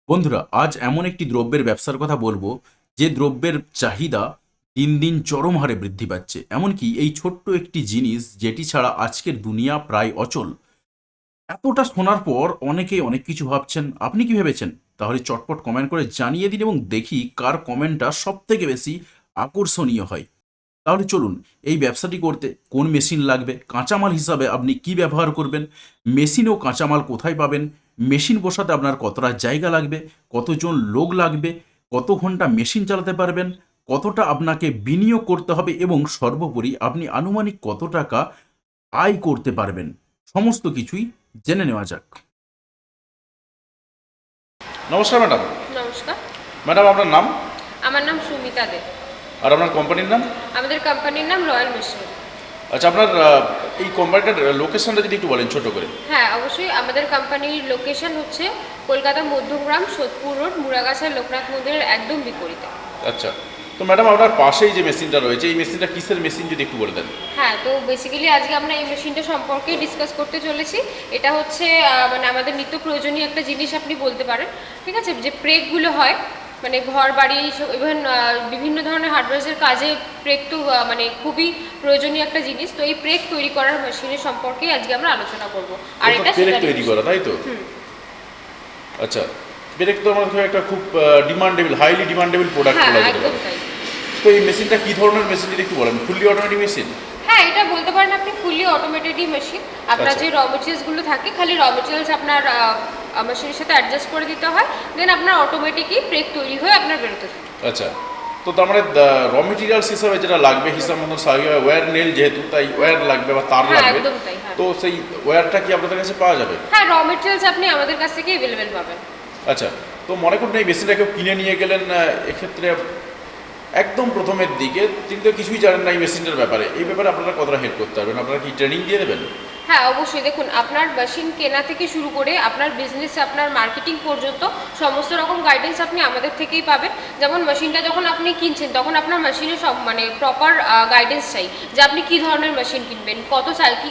বন্ধুরা, আজ এমন একটি দ্রব্যের ব্যবসার কথা বলবো যে দ্রব্যের চাহিদা দিন দিন চরম হারে বৃদ্ধি পাচ্ছে। এমনকি এই ছোট্ট একটি জিনিস যেটি ছাড়া আজকের দুনিয়া প্রায় অচল। এতটা শোনার পর অনেকেই অনেক কিছু ভাবছেন। আপনি কি ভেবেছেন? তাহলে চটপট কমেন্ট করে জানিয়ে দিন এবং দেখি কার কমেন্টটা সব থেকে বেশি আকর্ষণীয় হয়। তাহলে চলুন, এই ব্যবসাটি করতে কোন মেশিন লাগবে, কাঁচামাল হিসাবে আপনি কি ব্যবহার করবেন, মেশিন ও কাঁচামাল কোথায় পাবেন, মেশিন বসাতে আপনার কতটা জায়গা লাগবে, কতজন লোক লাগবে, কত ঘন্টা মেশিন চালাতে পারবেন, কতটা আপনাকে বিনিয়োগ করতে হবে এবং সর্বোপরি আপনি আনুমানিক কত টাকা আয় করতে পারবেন, সমস্ত কিছুই জেনে নেওয়া যাক। নমস্কার ম্যাডাম। নমস্কার। ম্যাডাম, আপনার নাম? আমার নাম সুমিতা দে। আর আপনার কোম্পানির নাম? আমাদের কোম্পানির নাম রয়্যাল মেশিন। আচ্ছা, আপনার এই কোম্পানিটার লোকেশনটা যদি একটু বলেন ছোট করে। হ্যাঁ, অবশ্যই। আমাদের কোম্পানির লোকেশন হচ্ছে কলকাতা মধ্যমগ্রাম, সোদপুর রোড, মুড়াগাছা লোকনাথ মন্দিরের একদম বিপরীতে। আচ্ছা, তো ম্যাডাম আপনার পাশেই যে মেশিনটা রয়েছে, এই মেশিনটা কিসের মেশিন যদি একটু বলে দেন? হ্যাঁ, তো বেসিক্যালি আজকে আমরা এই মেশিনটা সম্পর্কে ডিসকাস করতে চলেছি। এটা হচ্ছে মানে আমাদের নিত্য প্রয়োজনীয় একটা জিনিস আপনি বলতে পারেন। ঠিক আছে, যে প্রেকগুলো হয় মানে ঘর বাড়ি ইভেন বিভিন্ন ধরনের হার্ডওয়্যারের কাজে প্রেক তো মানে খুবই প্রয়োজনীয় একটা জিনিস। তো এই প্রেক তৈরি করার মেশিনের সম্পর্কে আজকে আমরা আলোচনা করব। আর এটা প্রেক তৈরি করা, তাই তো? আচ্ছা, প্রেক তো আমাদের একটা খুব ডিমান্ডেবল, হাইলি ডিমান্ডেবল প্রোডাক্ট বলা যেতে পারে। তো এই মেশিনটা কি ধরনের মেশিন যদি একটু বলেন? Fully automatic machine? হ্যাঁ, এটা বলতে পারেন আপনি ফুললি অটোমেটেডই মেশিন। আপনার যে র মেটেরিয়ালসগুলো থাকে, খালি র মেটেরিয়ালস আপনার মেশিনের সাথে অ্যাডজাস্ট করে দিতে হয়, দেন আপনার অটোমেটিকই প্রেক তৈরি হয়ে আপনার বেরোতে থাকে। আচ্ছা, তো তার মানে র মেটেরিয়ালস হিসাবে যেটা লাগবে হিসাব মতো ওয়্যার নেল, যেহেতু তাই ওয়্যার লাগবে বা তার লাগবে। একদম তাই। হ্যাঁ, তো সেই ওয়্যারটা কি আপনাদের কাছে পাওয়া যাবে? হ্যাঁ, র মেটেরিয়ালস আপনি আমাদের কাছ থেকে অ্যাভেলেবেল পাবেন। আচ্ছা, তো মনে করুন এই মেশিনটা কেউ কিনে নিয়ে গেলেন, এক্ষেত্রে একদম প্রথমের দিকে তিনি তো কিছুই জানেন না এই মেশিনটার ব্যাপারে, এই ব্যাপারে আপনারা কতটা হেল্প করতে পারবেন? আপনারা কি ট্রেনিং দিয়ে দেবেন? হ্যাঁ, অবশ্যই। দেখুন, আপনার মেশিন কেনা থেকে শুরু করে আপনার বিজনেস, আপনার মার্কেটিং পর্যন্ত সমস্ত রকম গাইডেন্স আপনি আমাদের থেকেই পাবেন। যেমন মেশিনটা যখন আপনি কিনছেন তখন আপনার মেশিনের সব মানে প্রপার গাইডেন্স চাই যে আপনি কী ধরনের মেশিন কিনবেন, কত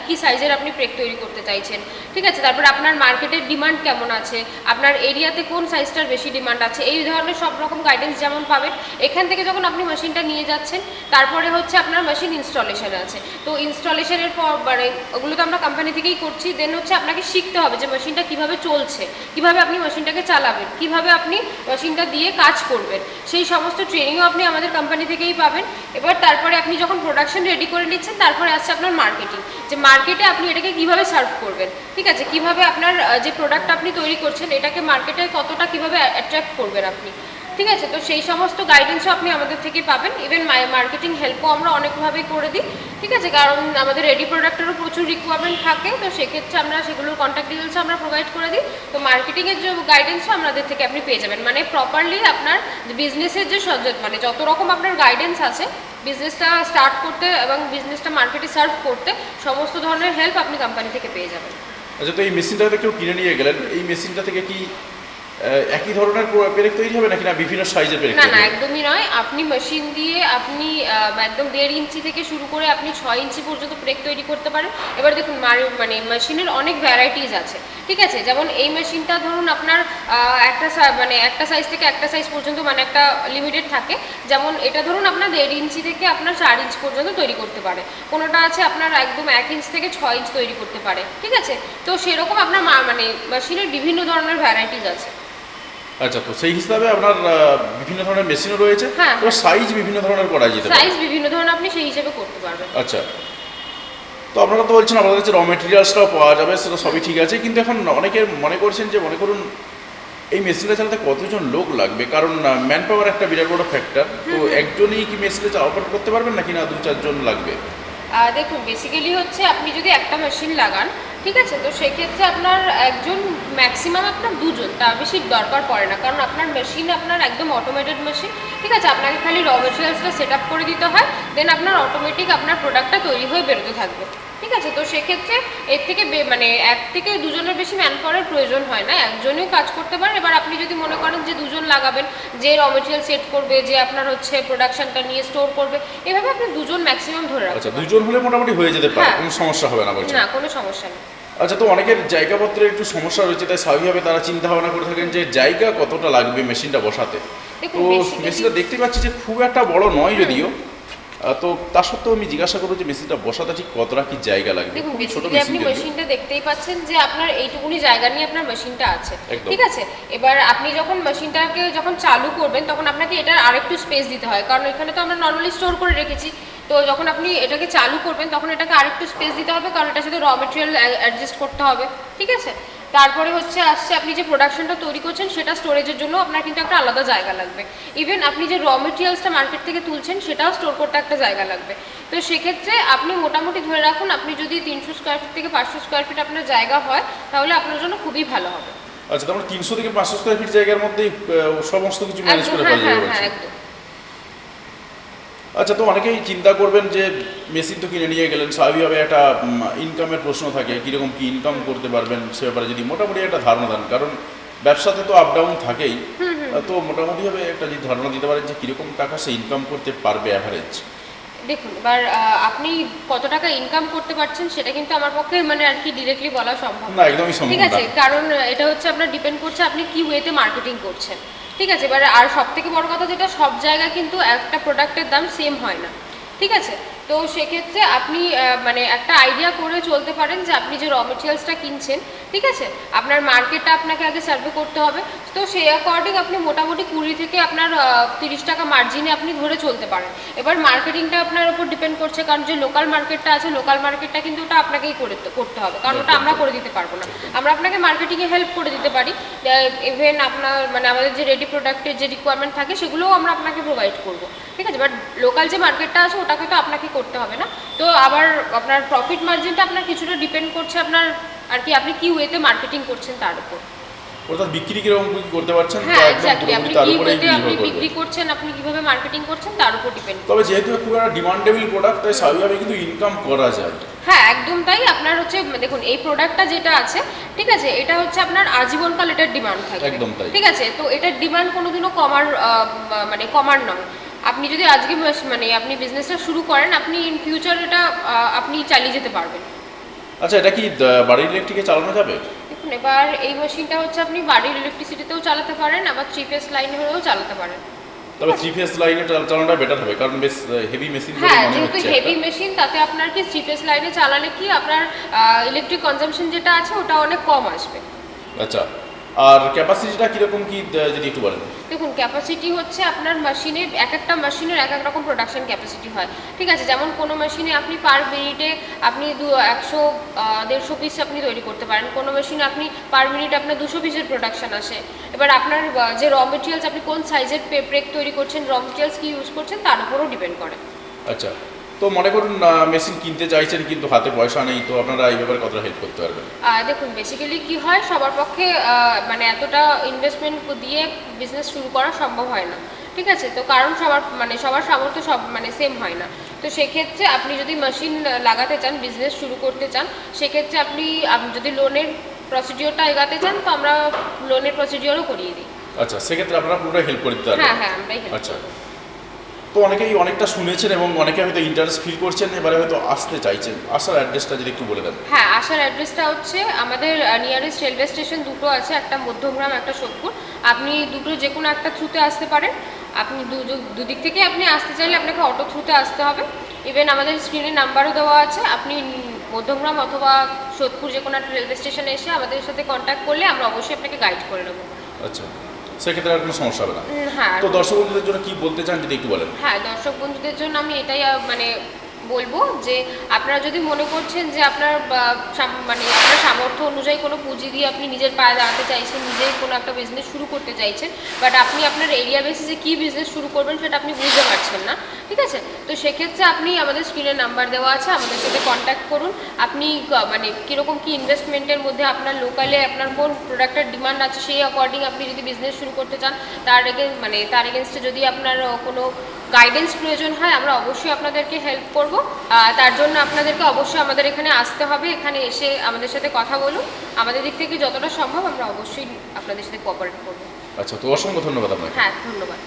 কী সাইজের আপনি প্রেক তৈরি করতে চাইছেন। ঠিক আছে, তারপর আপনার মার্কেটের ডিমান্ড কেমন আছে, আপনার এরিয়াতে কোন সাইজটার বেশি ডিমান্ড আছে, এই ধরনের সব রকম গাইডেন্স যেমন পাবেন। এখান থেকে যখন আপনি মেশিনটা নিয়ে যাচ্ছেন, তারপরে হচ্ছে আপনার মেশিন ইনস্টলেশন আছে। তো ইনস্টলেশনের পর মানে ওগুলো তো আমরা কোম্পানি থেকেই করছি। দেন হচ্ছে আপনাকে শিখতে হবে যে মেশিনটা কীভাবে চলছে, কীভাবে আপনি মেশিনটাকে চালাবেন, কীভাবে আপনি মেশিনটা দিয়ে কাজ করবেন, সেই সমস্ত ট্রেনিংও আপনি আমাদের কোম্পানি থেকেই পাবেন। এবার তারপরে আপনি যখন প্রোডাকশন রেডি করে নিচ্ছেন, তারপরে আসছে আপনার মার্কেটিং, যে মার্কেটে আপনি এটাকে কীভাবে সার্ভ করবেন। ঠিক আছে, কীভাবে আপনার যে প্রোডাক্ট আপনি তৈরি করছেন এটাকে মার্কেটে কতটা কীভাবে অ্যাট্রাক্ট করবেন আপনি। ঠিক আছে, তো সেই সমস্ত গাইডেন্সও আপনি আমাদের থেকে পাবেন। ইভেন মার্কেটিং হেল্পও আমরা অনেকভাবেই করে দিই। ঠিক আছে, কারণ আমাদের রেডি প্রোডাক্টেরও প্রচুর রিকোয়ারমেন্ট থাকে, তো সেক্ষেত্রে আমরা সেগুলোর কন্ট্যাক্ট ডিটেলসও আমরা প্রোভাইড করে দিই। তো মার্কেটিংয়ের যে গাইডেন্সও আমাদের থেকে আপনি পেয়ে যাবেন, মানে প্রপারলি আপনার বিজনেসের যে মানে যত রকম আপনার গাইডেন্স আছে বিজনেসটা স্টার্ট করতে এবং বিজনেসটা মার্কেটে সার্ভ করতে, সমস্ত ধরনের হেল্প আপনি কোম্পানি থেকে পেয়ে যাবেন। আচ্ছা, তো এই মেশিনটা কেউ কিনে নিয়ে গেলেন, এই মেশিনটা থেকে কি একই ধরনের পেরেক তৈরি হবে নাকি না বিভিন্ন সাইজের পেরেক? না, একদমই নয়। আপনি মেশিন দিয়ে আপনি একদম 1.5 ইঞ্চি থেকে শুরু করে আপনি 6 ইঞ্চি পর্যন্ত পেরেক তৈরি করতে পারেন। এবার দেখুন, মানে মেশিনের অনেক ভ্যারাইটিস আছে। ঠিক আছে, যেমন এই মেশিনটা ধরুন আপনার একটা সাইজ থেকে একটা সাইজ পর্যন্ত মানে একটা লিমিটেড থাকে। যেমন এটা ধরুন আপনার 1.5 ইঞ্চি থেকে আপনার 4 ইঞ্চ পর্যন্ত তৈরি করতে পারে। কোনোটা আছে আপনার একদম 1 ইঞ্চ থেকে 6 ইঞ্চ তৈরি করতে পারে। ঠিক আছে, তো সেরকম আপনার মানে মেশিনের বিভিন্ন ধরনের ভ্যারাইটিস আছে। আচ্ছা, তো সেই হিসাবে আপনার বিভিন্ন ধরনের মেশিনও রয়েছে। হ্যাঁ, তো সাইজ বিভিন্ন ধরনের করা যেতে পারে। সাইজ বিভিন্ন ধরনের আপনি সেই হিসেবে করতে পারবেন। আচ্ছা, তো আপনারা তো বলছেন আপনাদের কাছে র মেটেরিয়ালসটাও পাওয়া যাবে, সেটা সবই ঠিক আছে, কিন্তু এখন অনেকে মনে করছেন যে মনে করুন এই মেশিনটা চালাতে কতজন লোক লাগবে, কারণ ম্যান পাওয়ার একটা বিরাট বড় ফ্যাক্টর। তো একজনই কি মেশিনটা অপারেট করতে পারবেন নাকি না 2-4 জন লাগবে? দেখুন, বেসিক্যালি হচ্ছে আপনি যদি একটা মেশিন লাগান, ঠিক আছে, তো সেক্ষেত্রে আপনার একজন, ম্যাক্সিমাম আপনার 2জন, তার বেশি দরকার পড়ে না। কারণ আপনার মেশিন আপনার একদম অটোমেটেড মেশিন। ঠিক আছে, আপনাকে খালি র মেটেরিয়ালসটা সেট আপ করে দিতে হয়, দেন আপনার অটোমেটিক আপনার প্রোডাক্টটা তৈরি হয়ে বেরোতে থাকবে। ঠিক আছে, তো সেক্ষেত্রে এর থেকে মানে 1 থেকে 2জনের বেশি ম্যান পাওয়ারের প্রয়োজন হয় না, একজনই কাজ করতে পারে। এবার আপনি যদি মনে করেন যে 2জন লাগাবেন, যে র মেটেরিয়াল সেট করবে, যে আপনার হচ্ছে প্রোডাকশনটা নিয়ে স্টোর করবে, এভাবে আপনি 2জন ম্যাক্সিমাম ধরে রাখবেন। আচ্ছা, 2জন হলে মোটামুটি হয়ে যেতে পারে, কোনো সমস্যা হবে না বলছেন? না, কোনো সমস্যা নেই। আচ্ছা, তো অনেকের জায়গাপত্রের একটু সমস্যা রয়েছে, তাই স্বাভাবিকভাবে তারা চিন্তা ভাবনা করে থাকেন যে জায়গা কতটা লাগবে মেশিনটা বসাতে। তো দেখুন মেশিনটা দেখতে পাচ্ছি যে খুব একটা বড় নয় যদিও, তো তা সত্ত্বেও আমি জিজ্ঞাসা করবো যে মেশিনটা বসাতে ঠিক কতটা কি জায়গা লাগবে? দেখুন খুবই ছোট বেসিক্যালি মেশিন আপনি যদিও। মেশিনটা দেখতেই পাচ্ছেন যে আপনার এইটুকুনি জায়গা নিয়ে আপনার মেশিনটা আছে, একদম। ঠিক আছে। এবার আপনি যখন মেশিনটাকে যখন চালু করবেন তখন আপনাকে এটার আরেকটু স্পেস দিতে হয়, কারণ এখানে তো আমরা নর্মালি স্টোর করে রেখেছি। তো যখন আপনি এটাকে চালু করবেন তখন এটাকে আরেকটু স্পেস দিতে হবে, কারণ এটার সাথে র মেটেরিয়াল অ্যাডজাস্ট করতে হবে, ঠিক আছে। তারপরে হচ্ছে আসছে আপনি যে প্রোডাকশনটা তৈরি করছেন সেটা স্টোরেজের জন্য আপনার কিন্তু একটা আলাদা জায়গা লাগবে। ইভেন আপনি যে র মেটেরিয়ালসটা মার্কেট থেকে তুলছেন সেটাও স্টোর করতে একটা জায়গা লাগবে। তো সেক্ষেত্রে আপনি মোটামুটি ধরে রাখুন, আপনি যদি 300 স্কোয়ার ফিট থেকে 500 স্কোয়ার ফিট আপনার জায়গা হয় তাহলে আপনার জন্য খুবই ভালো হবে। আচ্ছা, তার মানে 300 থেকে 500 স্কোয়ার ফিট জায়গার মধ্যেই সমস্ত কিছু ম্যানেজ করে পাওয়া যাবে বলছেন? একদম। আচ্ছা, তো অনেকেই চিন্তা করবেন যে মেশিন তো কিনে নিয়ে গেলেন, স্বাভাবিকভাবে একটা ইনকামের প্রশ্ন থাকে, কীরকম কী ইনকাম করতে পারবেন সে ব্যাপারে যদি মোটামুটি একটা ধারণা দেন, কারণ ব্যবসাতে তো আপ ডাউন থাকেই। তো মোটামুটিভাবে একটা যদি ধারণা দিতে পারেন যে কীরকম টাকা সে ইনকাম করতে পারবে অ্যাভারেজ। দেখুন এবার আপনি কত টাকা ইনকাম করতে পারছেন সেটা কিন্তু আমার পক্ষে মানে আর কি ডিরেক্টলি বলা সম্ভব না, একদমই সম্ভব ঠিক না। আছে, কারণ এটা হচ্ছে আপনার ডিপেন্ড করছে আপনি কি ওয়েতে মার্কেটিং করছেন, ঠিক আছে। এবার আর সব থেকে বড় কথা যেটা, সব জায়গায় কিন্তু একটা প্রোডাক্টের দাম সেম হয় না, ঠিক আছে। তো সেক্ষেত্রে আপনি মানে একটা আইডিয়া করে চলতে পারেন যে আপনি যে র মেটেরিয়ালসটা কিনছেন, ঠিক আছে, আপনার মার্কেটটা আপনাকে আগে সার্ভে করতে হবে। তো সেই অ্যাকর্ডিং আপনি মোটামুটি 20 থেকে আপনার 30 টাকা মার্জিনে আপনি ধরে চলতে পারেন। এবার মার্কেটিংটা আপনার উপর ডিপেন্ড করছে, কারণ যে লোকাল মার্কেটটা আছে, লোকাল মার্কেটটা কিন্তু ওটা আপনাকেই করতে হবে, কারণ ওটা আমরা করে দিতে পারবো না। আমরা আপনাকে মার্কেটিংয়ে হেল্প করে দিতে পারি, ইভেন আপনার মানে আমাদের যে রেডি প্রোডাক্টের যে রিকোয়ারমেন্ট থাকে সেগুলোও আমরা আপনাকে প্রোভাইড করবো, ঠিক আছে। বাট লোকাল যে মার্কেটটা আছে ওটাকে তো আপনাকে করতে হবে না। তো আবার আপনার প্রফিট মার্জিনটা আপনার কিছুটা ডিপেন্ড করছে আপনার আর কি আপনি কি ওয়েতে মার্কেটিং করছেন তার উপর। অর্থাৎ বিক্রি কিরকম করতে পারছেন হ্যাঁ একদম এক্স্যাক্টলি, পুরোপুরি আপনি তার কি উপরেই ওয়েতে আপনি নির্ভর করবে। বিক্রি করছেন, আপনি কিভাবে মার্কেটিং করছেন তার উপর ডিপেন্ড। তবে যেহেতু খুব একটা ডিমান্ডেবল প্রোডাক্ট, তাই স্বাভাবিকভাবে কিন্তু ইনকাম করা যায়। হ্যাঁ একদম তাই। আপনার হচ্ছে দেখুন এই প্রোডাক্টটা যেটা আছে, ঠিক আছে, এটা হচ্ছে আপনার আজীবনকাল এটার ডিমান্ড থাকবে, একদম তাই। ঠিক আছে। তো এটার ডিমান্ড কোনোদিনও মানে কমার নয়। আপনি যদি আজকে মানে আপনি বিজনেসটা শুরু করেন, আপনি ইন ফিউচার এটা আপনি চালিয়ে যেতে পারবেন। আচ্ছা, এটা কি বাড়ির ইলেকট্রিকে চালানো যাবে? দেখুন এবার এই মেশিনটা হচ্ছে আপনি বাড়ির ইলেকট্রিসিটিতেও চালাতে পারেন, আবার 3 ফেজ লাইন হলেও চালাতে পারেন। তবে 3 ফেজ লাইনে চালানোটা বেটার হবে, কারণ বেশ হেভি মেশিন বলে হ্যাঁ, মনে যেহেতু হচ্ছে হেভি একটা। মেশিন, তাতে আপনার কি 3 ফেজ লাইনে চালালে কি আপনার ইলেকট্রিক কনজাম্পশন যেটা আছে ওটা অনেক কম আসবে। আচ্ছা, আর ক্যাপাসিটিটা কিরকম কি যদি একটু বলেন? দেখুন ক্যাপাসিটি হচ্ছে আপনার মেশিনে, এক একটা মেশিনের এক এক রকম প্রোডাকশন ক্যাপাসিটি হয়, ঠিক আছে। যেমন কোনো মেশিনে আপনি পার মিনিটে আপনি 100-150 পিস আপনি তৈরি করতে পারেন, কোনো মেশিনে আপনি পার মিনিট আপনার 200 পিসের প্রোডাকশন আসে। এবার আপনার যে র মেটেরিয়ালস, আপনি কোন সাইজের ব্রেক তৈরি করছেন, র মেটেরিয়ালস কি ইউজ করছেন তার উপরও ডিপেন্ড করে। আচ্ছা, তো মনে করুন মেশিন কিনতে চাইছেন কিন্তু হাতে পয়সা নেই, তো আপনারা এই ব্যাপারে কতটা হেল্প করতে পারবেন? দেখুন বেসিক্যালি কি হয়, সবার পক্ষে মানে এতটা ইনভেস্টমেন্ট দিয়ে বিজনেস শুরু করা সম্ভব হয় না, ঠিক আছে। তো কারণ সবার সামর্থ্য সব মানে সেম হয় না। তো সেক্ষেত্রে আপনি যদি মেশিন লাগাতে চান, বিজনেস শুরু করতে চান, সেক্ষেত্রে আপনি যদি লোনের প্রসিডিওরটা এগাতে চান তো আমরা লোনের প্রসিডিওরও করিয়ে দিই। আচ্ছা, সেক্ষেত্রে আপনারা পুরোটা হেল্প করে দিতে পারবেন? হ্যাঁ হ্যাঁ, আমরাই হেল্প। আচ্ছা, তো অনেকেই অনেকটা শুনেছেন এবং অনেকে হয়তো ইন্টারেস্ট ফিল করছেন, এবারে হয়তো আসতে চাইছেন, আসার অ্যাড্রেসটা যদি একটু বলে দেন। হ্যাঁ, আসার অ্যাড্রেসটা হচ্ছে আমাদের নিয়ারেস্ট রেলওয়ে স্টেশন দুটো আছে, একটা মধ্যমগ্রাম, একটা সোদপুর। আপনি দুটো যে কোনো একটা থ্রুতে আসতে পারেন। আপনি দুদিক থেকে আপনি আসতে চাইলে আপনাকে অটো থ্রুতে আসতে হবে। ইভেন আমাদের স্ক্রিনে নাম্বারও দেওয়া আছে, আপনি মধ্যমগ্রাম অথবা সোদপুর যে কোনো একটা রেলওয়ে স্টেশনে এসে আমাদের সাথে কন্ট্যাক্ট করলে আমরা অবশ্যই আপনাকে গাইড করে নেবো। আচ্ছা, সেক্ষেত্রে আর কোনো সমস্যা হবে না? হ্যাঁ। তো দর্শক বন্ধুদের জন্য কি বলতে চান যদি একটু বলেন? হ্যাঁ, দর্শক বন্ধুদের জন্য আমি এটাই মানে বলবো যে আপনারা যদি মনে করছেন যে আপনার মানে আপনার সামর্থ্য অনুযায়ী কোনো পুঁজি দিয়ে আপনি নিজের পায়ে দাঁড়াতে চাইছেন, নিজেই কোনো একটা বিজনেস শুরু করতে চাইছেন, বাট আপনি আপনার এরিয়া বেসিসে কী বিজনেস শুরু করবেন সেটা আপনি বুঝতে পারছেন না, ঠিক আছে। তো সেক্ষেত্রে আপনি আমাদের স্ক্রিনে নাম্বার দেওয়া আছে, আমাদের সাথে কন্ট্যাক্ট করুন। আপনি মানে কীরকম কী ইনভেস্টমেন্টের মধ্যে আপনার লোকালে আপনার কোন প্রোডাক্টের ডিমান্ড আছে সেই অ্যাকর্ডিং আপনি যদি বিজনেস শুরু করতে চান, তার এগেনস্টে যদি আপনার কোনো গাইডেন্স প্রয়োজন হয় আমরা অবশ্যই আপনাদেরকে হেল্প করব। তার জন্য আপনাদেরকে অবশ্যই আমাদের এখানে আসতে হবে, এখানে এসে আমাদের সাথে কথা বলুন। আমাদের দিক থেকে যতটা সম্ভব আমরা অবশ্যই আপনাদের সাথে কোঅপারেট করব। আচ্ছা, তো অসংখ্য ধন্যবাদ আপনাকে। হ্যাঁ, ধন্যবাদ।